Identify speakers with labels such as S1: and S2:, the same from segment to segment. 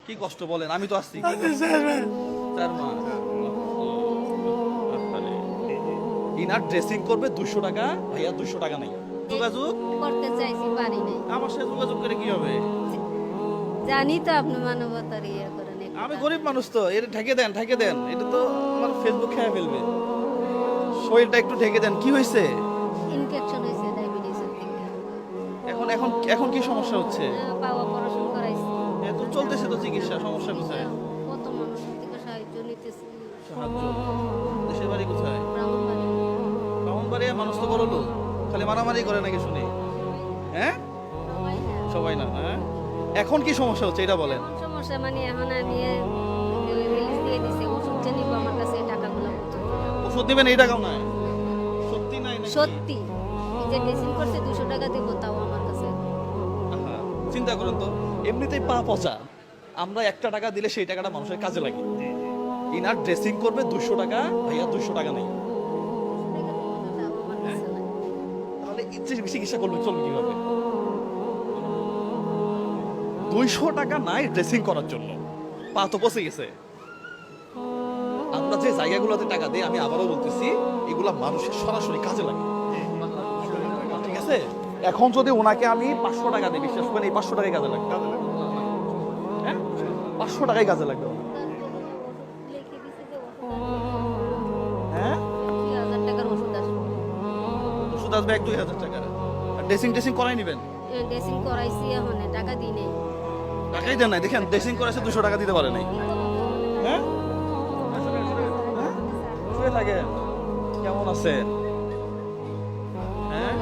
S1: কি কষ্ট বলেন, আমি তো আসছি। তার মা ইনার ড্রেসিং করবে 200 টাকা, ভাইয়া 200 টাকা নেই। যোগাযোগ
S2: করতে চাইছি, পারি নাই।
S1: আমার সাথে যোগাযোগ করে কি হবে?
S2: জানি তো আপনি মানবতার ইয়ে করেন একটু।
S1: আমি গরিব মানুষ তো, এটা ঢেকে দেন, ঢেকে দেন। এটা তো আমার ফেসবুক খেয়ে ফেলবে। শরীরটা একটু ঢেকে দেন। কি হয়েছে?
S2: ইনফেকশন হয়েছে ডায়াবেটিসের থেকে।
S1: এখন এখন এখন কি সমস্যা হচ্ছে?
S2: পাওয়া পড়াশোনা করাইছি।
S1: এত চলতেছে তো চিকিৎসা, সমস্যা কোথায়?
S2: কত মানুষের থেকে সাহায্য নিতেছি।
S1: সাহায্য। দেশের বাড়ি কোথায়?
S2: ব্রাহ্মণবাড়ি।
S1: ব্রাহ্মণবাড়িয়া মানুষ তো বড় লোক, খালি মারামারি করে নাকি শুনি? হ্যাঁ,
S2: সবাই না।
S1: সবাই না। হ্যাঁ, এখন কি সমস্যা হচ্ছে এটা বলেন।
S2: এমন সমস্যা মানে এখন আমি রিলিজ দিয়ে দিছে, ওষুধ যে নিব আমার কাছে এই টাকাগুলো পর্যন্ত না।
S1: ওষুধ দিবেন এই টাকাও নাই? সত্যি নাই নাকি?
S2: সত্যি এই যে ড্রেসিং করছে 200 টাকা দিব, তাও আমার কাছে
S1: আহা, চিন্তা করেন তো, এমনিতেই পা পচা, আমরা 1 টাকা দিলে সেই টাকাটা মানুষের কাজে লাগে। ইনার ড্রেসিং করবে 200 টাকা, ভাইয়া 200 টাকা নেই।
S2: তাও আমার কাছে নাই।
S1: তাহলে চিকিৎসা করবে, চলবে কিভাবে? 200 টাকা নাই ড্রেসিং করার জন্য, পা তো পচে গেছে। আমরা যে জায়গাগুলোতে টাকা দিই, আমি আবারও বলতেছি, এগুলা মানুষের সরাসরি কাজে লাগে। ঠিক আছে, এখন যদি ওনাকে আমি 500 টাকা দিই, বিশ্বাস করেন এই 500 টাকায় কাজে লাগবে। হ্যাঁ, 500 টাকায় কাজে লাগবে।
S2: লিখে দিছে যে
S1: হ্যাঁ,
S2: 2000 টাকার ওষুধ আসবে।
S1: ওষুধ আসবে 1-2 হাজার টাকা। আর ড্রেসিং করাই নিবেন?
S2: ড্রেসিং করাইছি, এখন টাকা দিই নেই।
S1: টাকাই দেন নাই, দেখেন ড্রেসিং করাইছে 200 টাকা দিতে পারে নাই। হ্যাঁ, শুয়ে থাকে। কেমন আছে? হ্যাঁ,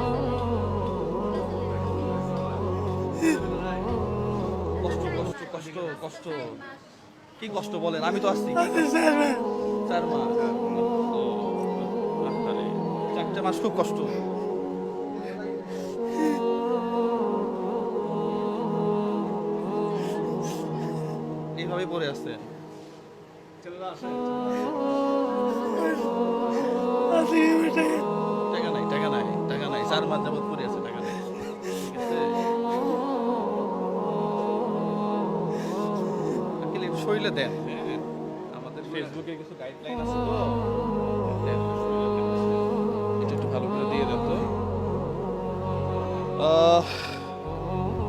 S1: কষ্ট কষ্ট কষ্ট কষ্ট। কি কষ্ট বলেন, আমি তো আসছি। 4 মাস। ও, আহারে, 4টে মাস খুব কষ্ট। এইভাবে পড়ে আছে। টাকা নাই, টাকা নাই, টাকা নাই, 4 মাস যাবত পড়ে আছে, টাকা নাই। ঠিক আছে? আঙ্কেল, একটু শরীরে দেন। হ্যাঁ, আমাদের ফেসবুকে কিছু গাইডলাইন আছে তো, দেন, এটা একটু ভালো করে দিয়ে দেন তো।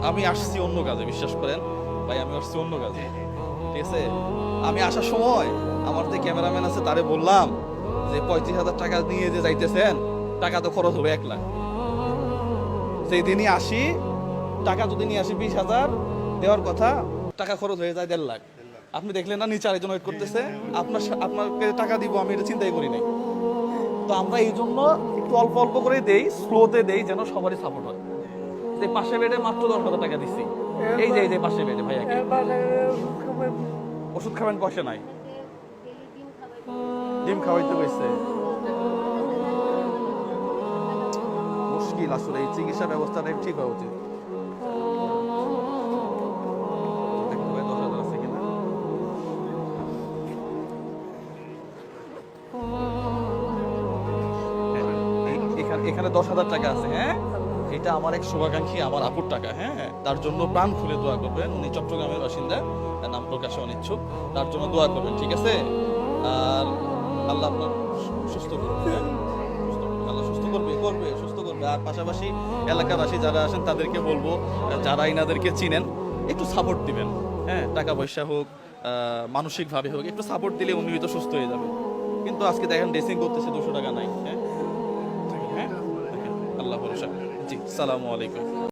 S1: আমি আসছি অন্য কাজে, বিশ্বাস করেন ভাই, আমি আসছি অন্য কাজে। ঠিক আছে, আমি আসার সময় আমার যে ক্যামেরাম্যান আছে তারে বললাম যে 35,000 টাকা নিয়ে যে যাইতেছেন, টাকা তো খরচ হবে 1 লাখ। সেই দিনই আসি, টাকা যদি নিয়ে আসি 20,000 দেওয়ার কথা, টাকা খরচ হয়ে যায় 1.5 লাখ। আপনি দেখলেন না, নিচে আরেকজন ওয়েট করতেছে, আপনাকে টাকা দিব, আমি এটা চিন্তাই করি নাই। তো আমরা এই জন্য একটু অল্প অল্প করে দেই, স্লোতে দেই, যেন সবারই সাপোর্ট হয়। যে পাশে বেডে মাত্র 10,000 টাকা দিচ্ছি, এই যে পাশে বেডে ভাইয়াকে। ওষুধ খাবেন, পয়সা নাই। ডিম খাওয়াইতে হয়েছে। মুশকিল আসলে, এই চিকিৎসা ব্যবস্থাটা ঠিক হওয়া উচিত। দেখতে পাই 10,000 আছে কিনা। এখানে 10,000 টাকা আছে। হ্যাঁ, এটা আমার এক শুভাকাঙ্ক্ষী, আমার আপুর টাকা। হ্যাঁ, তার জন্য প্রাণ খুলে দোয়া করবেন। উনি চট্টগ্রামের বাসিন্দা, তার নাম প্রকাশে অনিচ্ছুক। তার জন্য দোয়া করবেন, ঠিক আছে? আর আল্লাহ আপনার সুস্থ করবে। হ্যাঁ? আল্লাহ সুস্থ করবে, সুস্থ করবে। আর পাশাপাশি এলাকাবাসী যারা আছেন তাদেরকে বলবো, যারা ইনাদেরকে চিনেন, একটু সাপোর্ট দিবেন। হ্যাঁ, টাকা পয়সা হোক, মানসিকভাবে হোক, একটু সাপোর্ট দিলে উনি হয়তো সুস্থ হয়ে যাবে। কিন্তু আজকে দেখেন ড্রেসিং করতেছে 200 টাকা নাই। হ্যাঁ, হ্যাঁ, আল্লাহ ভরসা। জি, সালামু আলাইকুম।